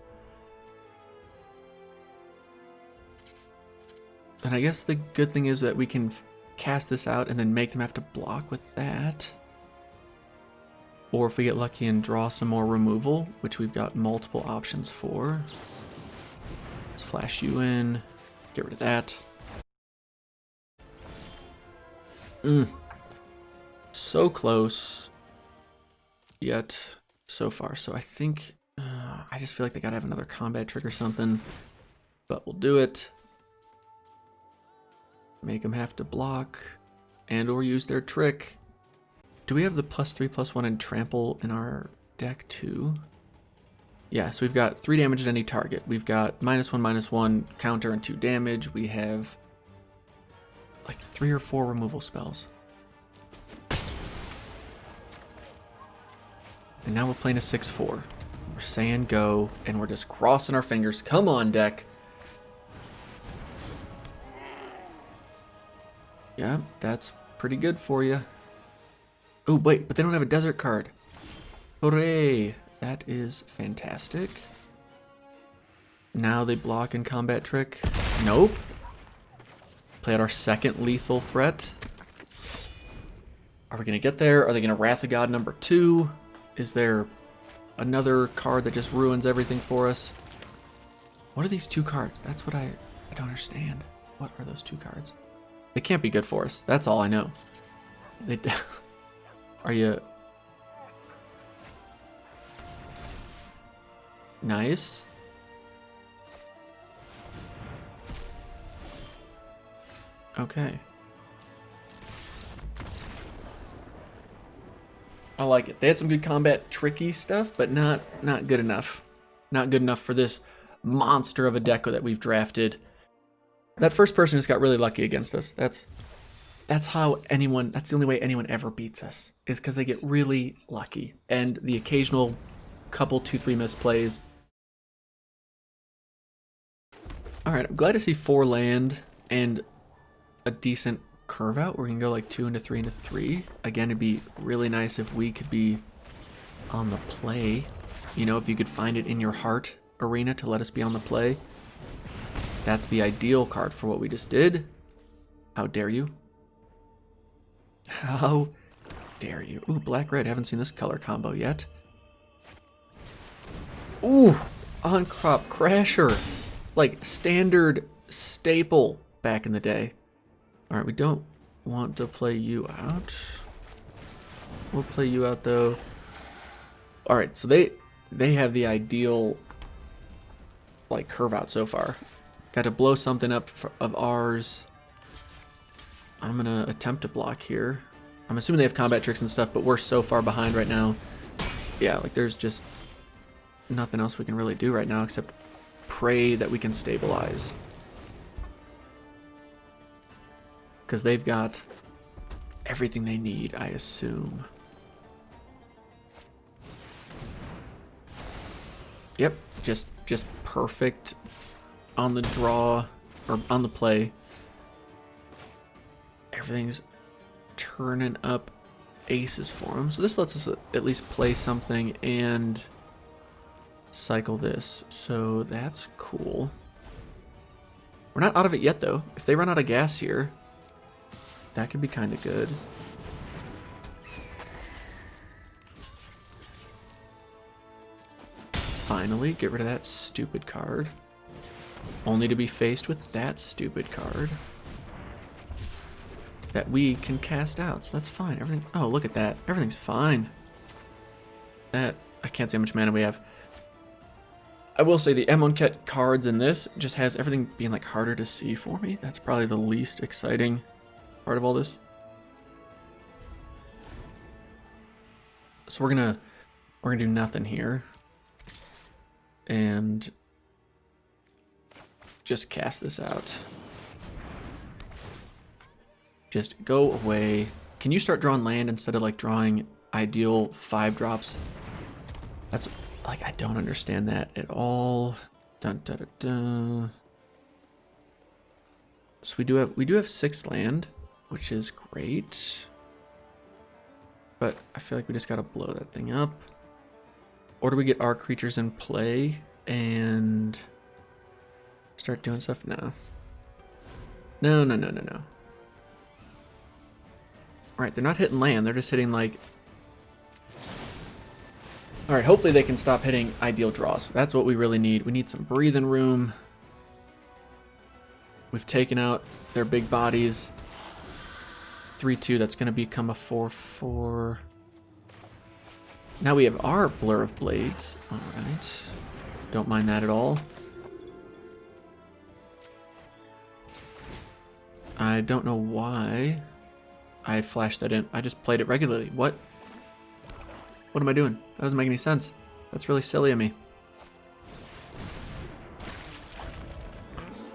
Speaker 1: And I guess the good thing is that we can cast this out and then make them have to block with that. Or if we get lucky and draw some more removal, which we've got multiple options for. Let's flash you in, get rid of that. So close, yet so far. So I think, I just feel like they gotta have another combat trick or something, but we'll do it. Make them have to block and or use their trick. Do we have the +3/+1 and trample in our deck too? Yeah, so we've got 3 damage at any target. We've got -1/-1 counter and 2 damage. We have like 3 or 4 removal spells. And now we're playing a 6/4. We're saying go, and we're just crossing our fingers. Come on, deck. Yeah, that's pretty good for you. Oh, wait, but they don't have a desert card. Hooray! That is fantastic. Now they block in combat trick. Nope. Play out our second lethal threat. Are we going to get there? Are they going to Wrath of God number 2? Is there another card that just ruins everything for us? What are these 2 cards? That's what I don't understand. What are those 2 cards? They can't be good for us. That's all I know. They are you... Nice. Okay. I like it. They had some good combat tricky stuff, but not good enough. Not good enough for this monster of a deck that we've drafted. That first person just got really lucky against us. That's how anyone, that's the only way anyone ever beats us, is because they get really lucky. And the occasional couple 2-3 misplays. Alright, I'm glad to see 4 land and a decent curve out where we can go like 2 into 3 into 3. Again, it'd be really nice if we could be on the play. You know, if you could find it in your heart, Arena, to let us be on the play. That's the ideal card for what we just did. How dare you? How dare you? Ooh, black-red. Haven't seen this color combo yet. Ooh, on-crop crasher. Like, standard staple back in the day. Alright, we don't want to play you out. We'll play you out, though. Alright, so they have the ideal, like, curve out so far. Got to blow something up of ours. I'm going to attempt to block here. I'm assuming they have combat tricks and stuff, but we're so far behind right now. Yeah, like there's just nothing else we can really do right now except pray that we can stabilize. Because they've got everything they need, I assume. Yep, just perfect on the draw, or on the play. Everything's turning up aces for them. So this lets us at least play something and cycle this. So that's cool. We're not out of it yet, though. If they run out of gas here, that could be kind of good. Finally, get rid of that stupid card. Only to be faced with that stupid card that we can cast out, so that's fine. Everything. Oh, look at that. Everything's fine. That, I can't say how much mana we have. I will say the Amonkhet cards in this just has everything being like harder to see for me. That's probably the least exciting part of all this. So we're gonna do nothing here. And just cast this out. Just go away. Can you start drawing land instead of like drawing ideal 5 drops? That's like, I don't understand that at all. Dun, dun, dun, dun. So we do have 6 land, which is great. But I feel like we just gotta blow that thing up. Or do we get our creatures in play and start doing stuff? No. No, no, no, no, no. Alright, they're not hitting land, they're just hitting like... Alright, hopefully they can stop hitting ideal draws. That's what we really need. We need some breathing room. We've taken out their big bodies. 3/2, that's going to become a 4/4. Now we have our Blur of Blades. Alright. Don't mind that at all. I don't know why I flashed that in. I just played it regularly. What? What am I doing? That doesn't make any sense. That's really silly of me.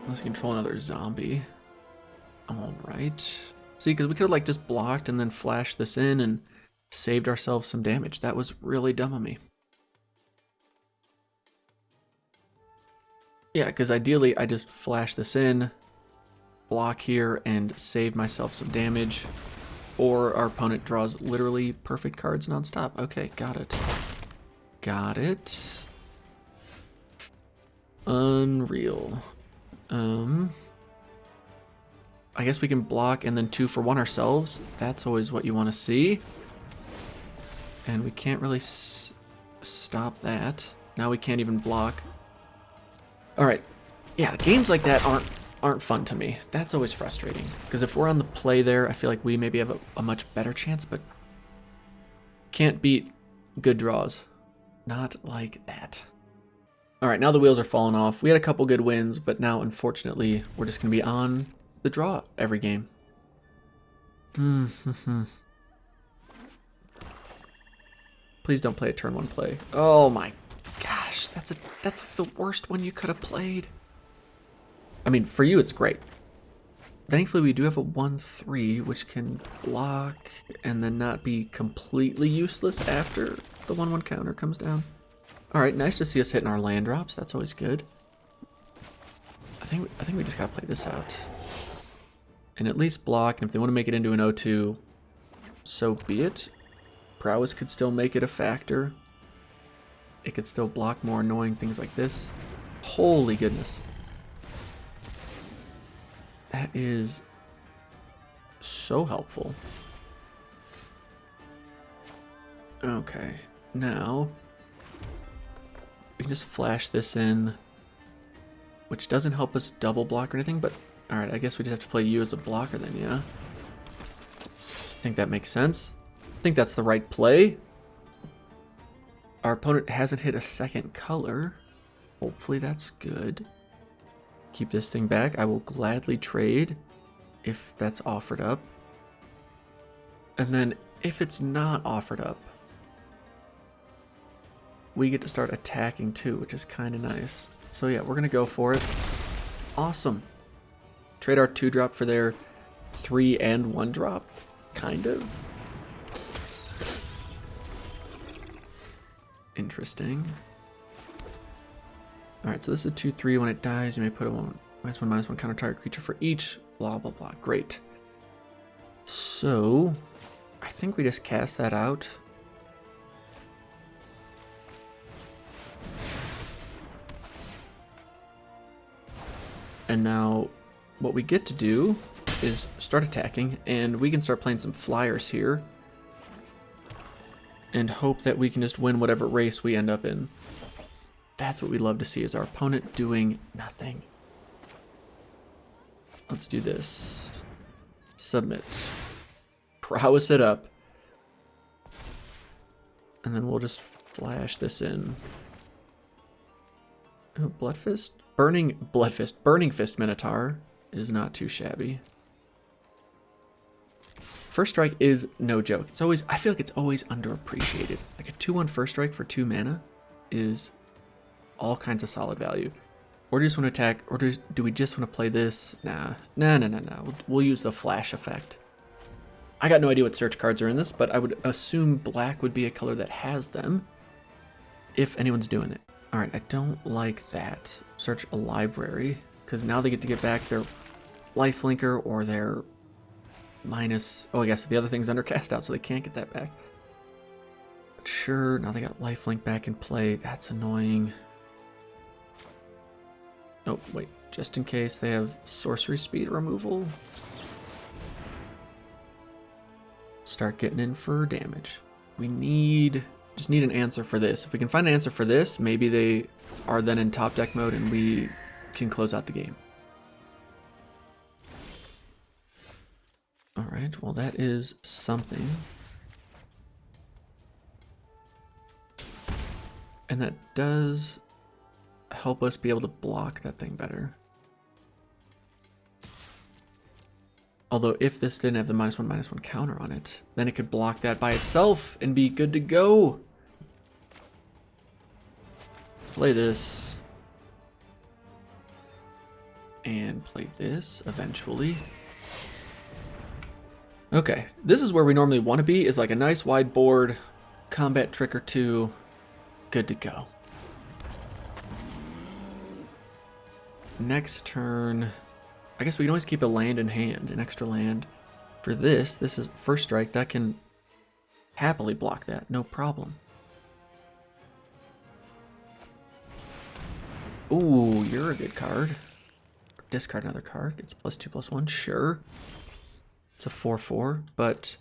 Speaker 1: Let's control another zombie. Alright. See, because we could have like just blocked and then flashed this in and saved ourselves some damage. That was really dumb of me. Yeah, because ideally I just flash this in, block here, and save myself some damage. Or our opponent draws literally perfect cards nonstop. Okay, got it. Got it. Unreal. I guess we can block and then 2 for 1 ourselves. That's always what you want to see. And we can't really stop that. Now we can't even block. Alright. Yeah, games like that aren't fun to me. That's always frustrating. Because if we're on the play there, I feel like we maybe have a much better chance, but can't beat good draws. Not like that. Alright, now the wheels are falling off. We had a couple good wins, but now, unfortunately, we're just going to be on the draw every game. Please don't play a turn 1 play. Oh my gosh, that's like the worst one you could have played. I mean, for you, it's great. Thankfully, we do have a 1/3, which can block and then not be completely useless after the 1/1 counter comes down. Alright, nice to see us hitting our land drops. That's always good. I think we just gotta play this out. And at least block, and if they want to make it into an 0/2, so be it. Prowess could still make it a factor. It could still block more annoying things like this. Holy goodness. That is so helpful. Okay, now we can just flash this in, which doesn't help us double block or anything, but alright, I guess we just have to play you as a blocker then, yeah? I think that makes sense. I think that's the right play. Our opponent hasn't hit a second color. Hopefully that's good. Keep this thing back. I will gladly trade if that's offered up. And then if it's not offered up, we get to start attacking too, which is kind of nice. So yeah, we're going to go for it. Awesome. Trade our 2-drop for their 3 and 1-drop, kind of. Interesting. Alright, so this is a 2/3. When it dies, you may put a -1/-1 counter target creature for each. Blah, blah, blah. Great. So, I think we just cast that out. And now, what we get to do is start attacking, and we can start playing some flyers here. And hope that we can just win whatever race we end up in. That's what we love to see, is our opponent doing nothing. Let's do this. Submit. Prowess it up. And then we'll just flash this in. Oh, Bloodfist? Burning Fist Minotaur is not too shabby. First strike is no joke. It's always, I feel like it's always underappreciated. Like a 2/1 first strike for 2 mana is all kinds of solid value. Or do you just want to attack, or do we just want to play this? Nah. We'll use the flash effect. I got no idea what search cards are in this, but I would assume black would be a color that has them if anyone's doing it. All right, I don't like that. Search a library, because now they get to get back their lifelinker or their minus... Oh, I guess the other thing's under cast out, so they can't get that back. But sure, now they got lifelink back in play. That's annoying. Oh, wait. Just in case they have sorcery speed removal. Start getting in for damage. We just need an answer for this. If we can find an answer for this, maybe they are then in top deck mode and we can close out the game. All right, well that is something. And that does help us be able to block that thing better. Although if this didn't have the -1/-1 counter on it, then it could block that by itself and be good to go. Play this. And play this eventually. Okay, this is where we normally want to be, is like a nice wide board, combat trick or two, good to go. Next turn, I guess we can always keep a land in hand, an extra land. For this is first strike, that can happily block that, no problem. Ooh, you're a good card. Discard another card, it's +2/+1, sure. It's a 4/4, but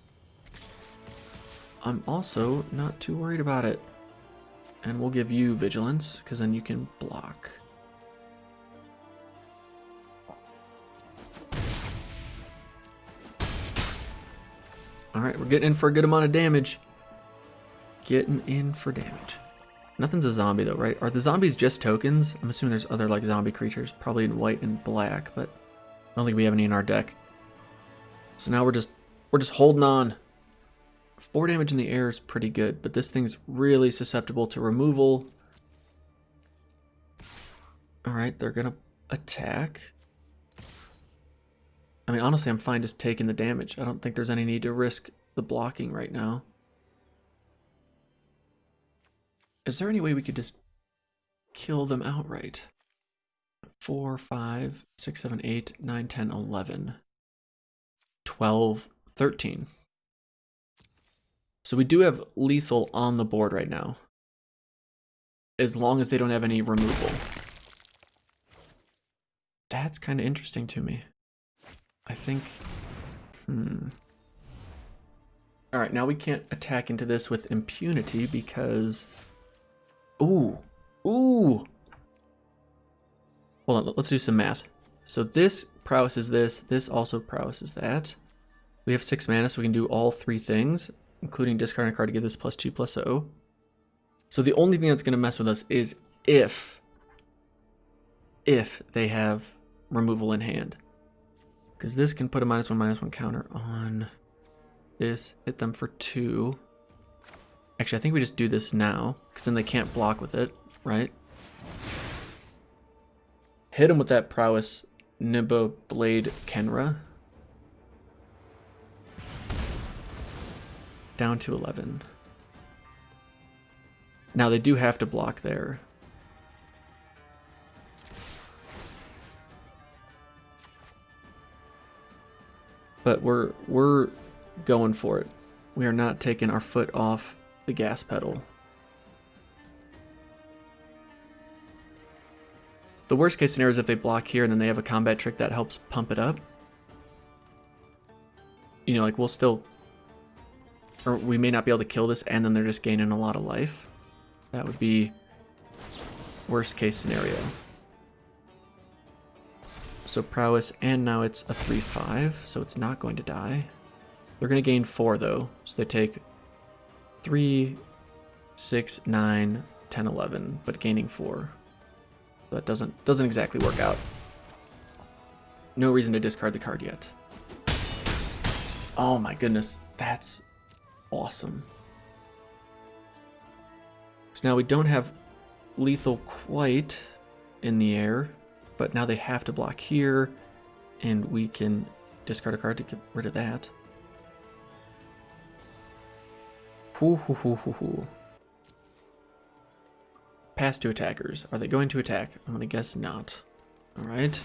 Speaker 1: I'm also not too worried about it. And we'll give you vigilance, because then you can block. Alright, we're getting in for a good amount of damage. Getting in for damage. Nothing's a zombie though, right? Are the zombies just tokens? I'm assuming there's other like zombie creatures, probably in white and black, but I don't think we have any in our deck. So now we're just holding on. 4 damage in the air is pretty good, but this thing's really susceptible to removal. Alright, they're gonna attack. I mean, honestly, I'm fine just taking the damage. I don't think there's any need to risk the blocking right now. Is there any way we could just kill them outright? 4, 5, 6, 7, 8, 9, 10, 11, 12, 13. So we do have lethal on the board right now, as long as they don't have any removal. That's kind of interesting to me. I think, All right, now we can't attack into this with impunity because, ooh. Hold on, let's do some math. So this prowess is this also prowess is that. We have 6 mana, so we can do all 3 things, including discarding a card to give this +2/+0. So the only thing that's going to mess with us is if they have removal in hand. Because this can put a -1/-1 counter on this, hit them for 2. Actually, I think we just do this now, because then they can't block with it, right? Hit them with that prowess Nimba Blade Kenra. Down to 11. Now they do have to block there. But we're going for it. We are not taking our foot off the gas pedal. The worst case scenario is if they block here and then they have a combat trick that helps pump it up. You know, like we'll still, or we may not be able to kill this and then they're just gaining a lot of life. That would be worst case scenario. So prowess, and now it's a 3/5, so it's not going to die. They're going to gain 4 though, so they take 3, 6, 9, 10, 11, but gaining 4. So that doesn't exactly work out. No reason to discard the card yet. Oh my goodness, that's awesome. So now we don't have lethal quite in the air, but now they have to block here, and we can discard a card to get rid of that. Hoo hoo hoo hoo hoo. Pass to attackers. Are they going to attack? I'm gonna guess not. All right.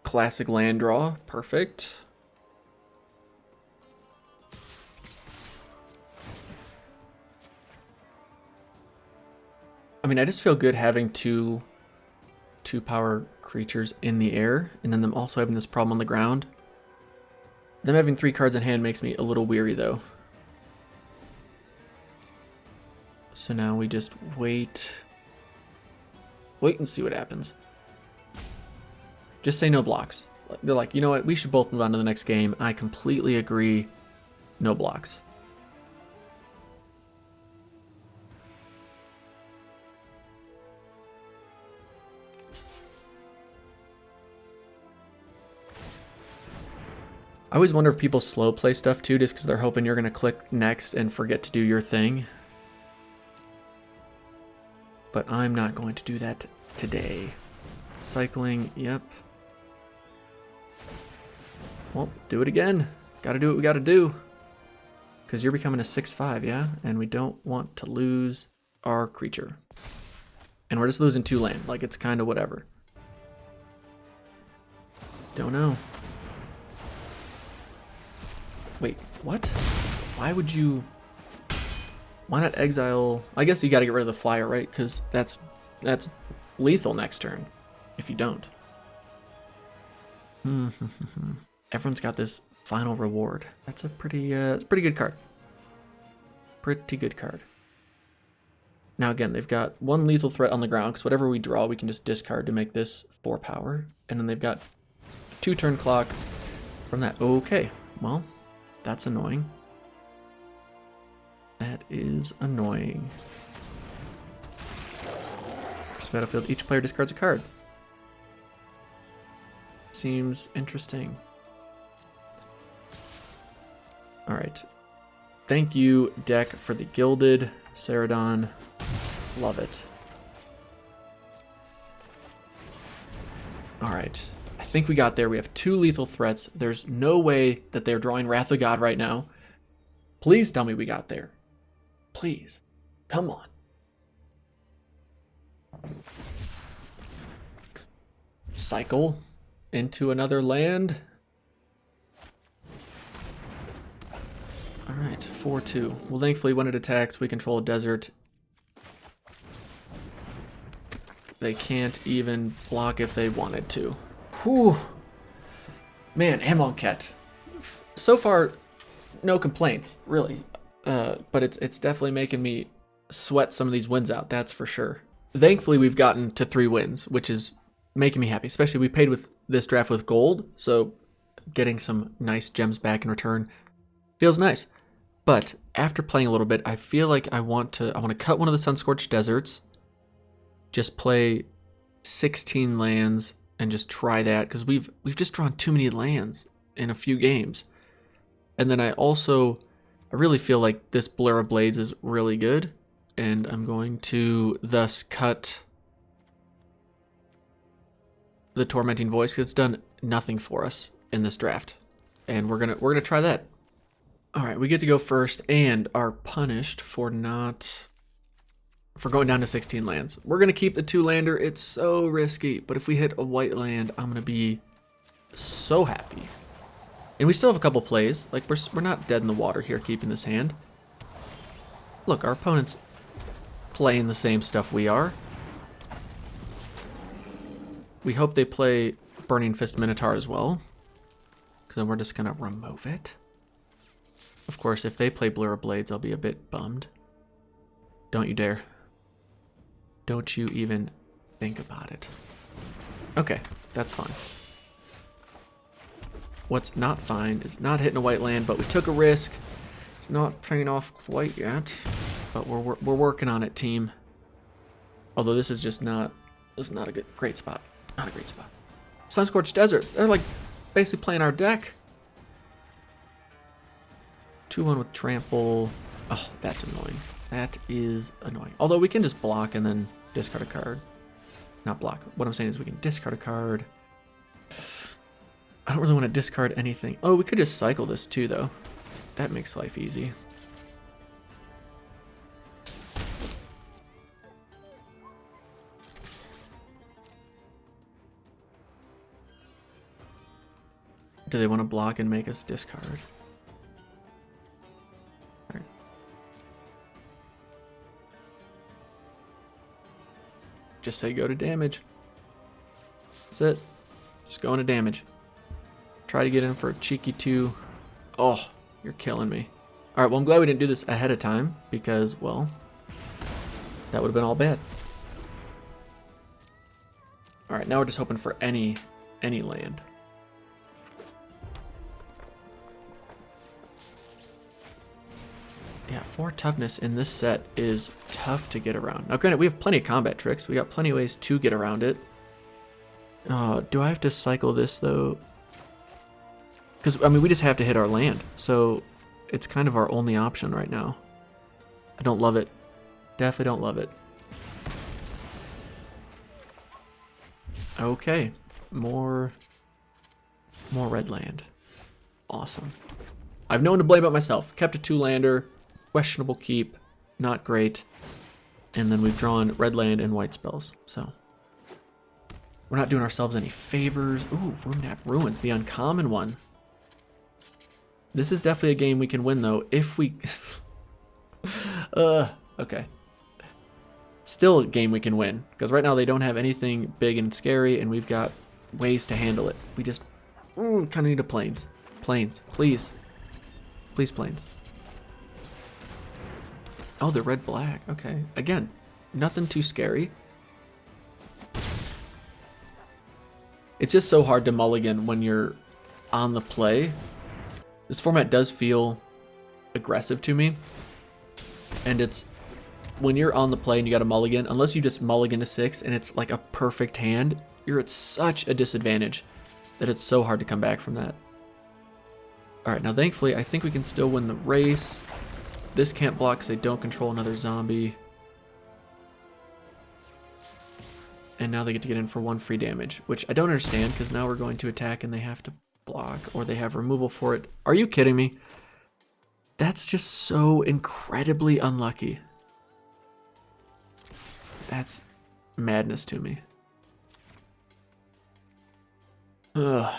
Speaker 1: Classic land draw. Perfect. I mean, I just feel good having two power creatures in the air, and then them also having this problem on the ground. Them having 3 cards in hand makes me a little weary, though. So now we just wait and see what happens. Just say no blocks. They're like, you know what? We should both move on to the next game. I completely agree. No blocks. I always wonder if people slow play stuff too, just because they're hoping you're going to click next and forget to do your thing. But I'm not going to do that today. Cycling, yep. Well, do it again. Gotta do what we gotta do. Because you're becoming a 6/5, yeah? And we don't want to lose our creature. And we're just losing 2 land. Like, it's kind of whatever. Don't know. Wait, what? Why would you... Why not exile... I guess you gotta get rid of the flyer, right? Because that's lethal next turn, if you don't. Everyone's got this final reward. That's a pretty good card. Pretty good card. Now again, they've got 1 lethal threat on the ground, because whatever we draw, we can just discard to make this 4 power. And then they've got 2 turn clock from that. Okay, well, that's annoying. That is annoying. This battlefield, each player discards a card. Seems interesting. Alright. Thank you, deck, for the Gilded Ceradon. Love it. Alright. I think we got there. We have 2 lethal threats. There's no way that they're drawing Wrath of God right now. Please tell me we got there. Please. Come on. Cycle into another land. Alright, 4/2. Well, thankfully, when it attacks, we control a desert. They can't even block if they wanted to. Whew. Man, Amonkhet. So far, no complaints, really. But it's definitely making me sweat some of these wins out, that's for sure. Thankfully, we've gotten to 3 wins, which is making me happy. Especially we paid with this draft with gold, so getting some nice gems back in return feels nice. But after playing a little bit, I feel like I want to cut one of the Sunscorched Deserts, just play 16 lands and just try that, because we've just drawn too many lands in a few games. And then I really feel like this Blur of Blades is really good, and I'm going to thus cut the Tormenting Voice, because it's done nothing for us in this draft, and we're gonna try that. All right, we get to go first and are punished for going down to 16 lands. We're gonna keep the 2-lander. It's so risky, but if we hit a white land, I'm gonna be so happy. And we still have a couple plays. Like, we're not dead in the water here keeping this hand. Look, our opponent's playing the same stuff we are. We hope they play Burning Fist Minotaur as well, because then we're just gonna remove it. Of course, if they play Blur of Blades, I'll be a bit bummed. Don't you dare. Don't you even think about it. Okay, that's fine. What's not fine is not hitting a white land, but we took a risk. It's not paying off quite yet, but we're working on it, team. Although this is not a great spot. Not a great spot. Sunscorched Desert. They're like basically playing our deck. 2-1 with trample. Oh, that's annoying. That is annoying. Although we can just block and then discard a card. Not block. What I'm saying is we can discard a card. I don't really want to discard anything. Oh, we could just cycle this too, though. That makes life easy. Do they want to block and make us discard? All right. Just say go to damage. That's it. Just go into damage. Try to get in for a cheeky 2. Oh, you're killing me. All right, well, I'm glad we didn't do this ahead of time because, well, that would have been all bad. All right, now we're just hoping for any land. Yeah, 4 toughness in this set is tough to get around. Now, granted, we have plenty of combat tricks. We got plenty of ways to get around it. Do I have to cycle this, though? Because, I mean, we just have to hit our land. So, it's kind of our only option right now. I don't love it. Definitely don't love it. Okay. More red land. Awesome. I've no one to blame but myself. Kept a 2-lander. Questionable keep, not great. And then we've drawn red land and white spells. So we're not doing ourselves any favors. Ooh, Runap Ruins, the uncommon one. This is definitely a game we can win though if we okay. Still a game we can win because right now they don't have anything big and scary and we've got ways to handle it. We just kind of need a plains. Plains, please. Please plains. Oh, the red-black. Okay. Again, nothing too scary. It's just so hard to mulligan when you're on the play. This format does feel aggressive to me. And it's when you're on the play and you got a mulligan, unless you just mulligan to 6 and it's like a perfect hand, you're at such a disadvantage that it's so hard to come back from that. All right, now thankfully, I think we can still win the race. This can't block because they don't control another zombie. And now they get to get in for 1 free damage, which I don't understand because now we're going to attack and they have to block or they have removal for it. Are you kidding me? That's just so incredibly unlucky. That's madness to me. Ugh.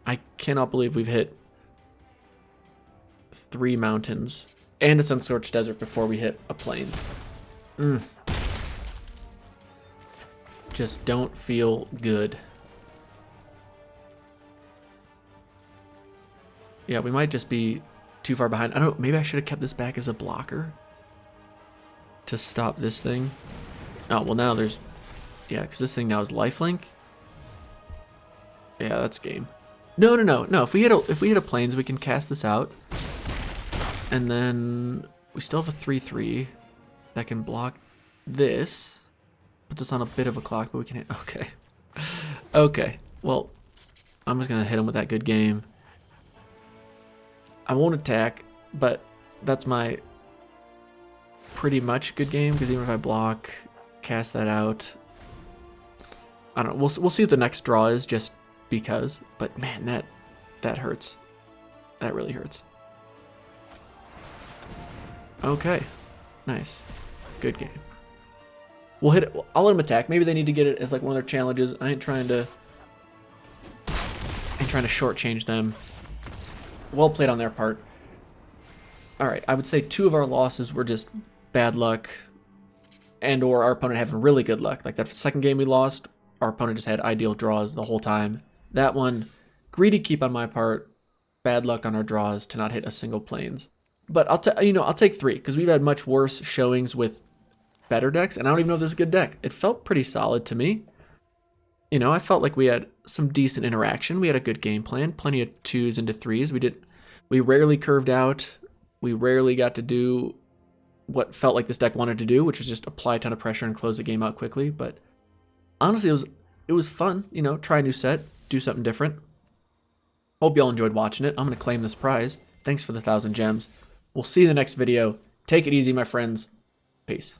Speaker 1: I cannot believe we've hit 3 mountains and a sun-scorched desert before we hit a plains. Just don't feel good. Yeah, we might just be too far behind. I don't know, maybe I should have kept this back as a blocker to stop this thing. Oh, well now there's, yeah, because this thing now is lifelink. Yeah, that's game. No. If we hit a plains, we can cast this out. And then we still have a 3/3 that can block this. Puts us on a bit of a clock, but we can hit. Okay. Okay. Well, I'm just gonna hit him with that good game. I won't attack, but that's my pretty much good game because even if I block, cast that out. I don't know. We'll see what the next draw is just because. But man, that hurts. That really hurts. Okay, nice, good game. We'll hit it. I'll let them attack. Maybe they need to get it as like one of their challenges. I ain't trying to shortchange them. Well played on their part. All right, I would say 2 of our losses were just bad luck, and or our opponent having really good luck. Like that second game we lost, our opponent just had ideal draws the whole time. That one, greedy keep on my part, bad luck on our draws to not hit a single plains. But I'll take 3 because we've had much worse showings with better decks, and I don't even know if this is a good deck. It felt pretty solid to me. You know, I felt like we had some decent interaction. We had a good game plan, plenty of 2s into 3s. We rarely curved out. We rarely got to do what felt like this deck wanted to do, which was just apply a ton of pressure and close the game out quickly. But honestly, it was fun. Try a new set, do something different. Hope y'all enjoyed watching it. I'm gonna claim this prize. Thanks for the 1,000 gems. We'll see you in the next video. Take it easy, my friends. Peace.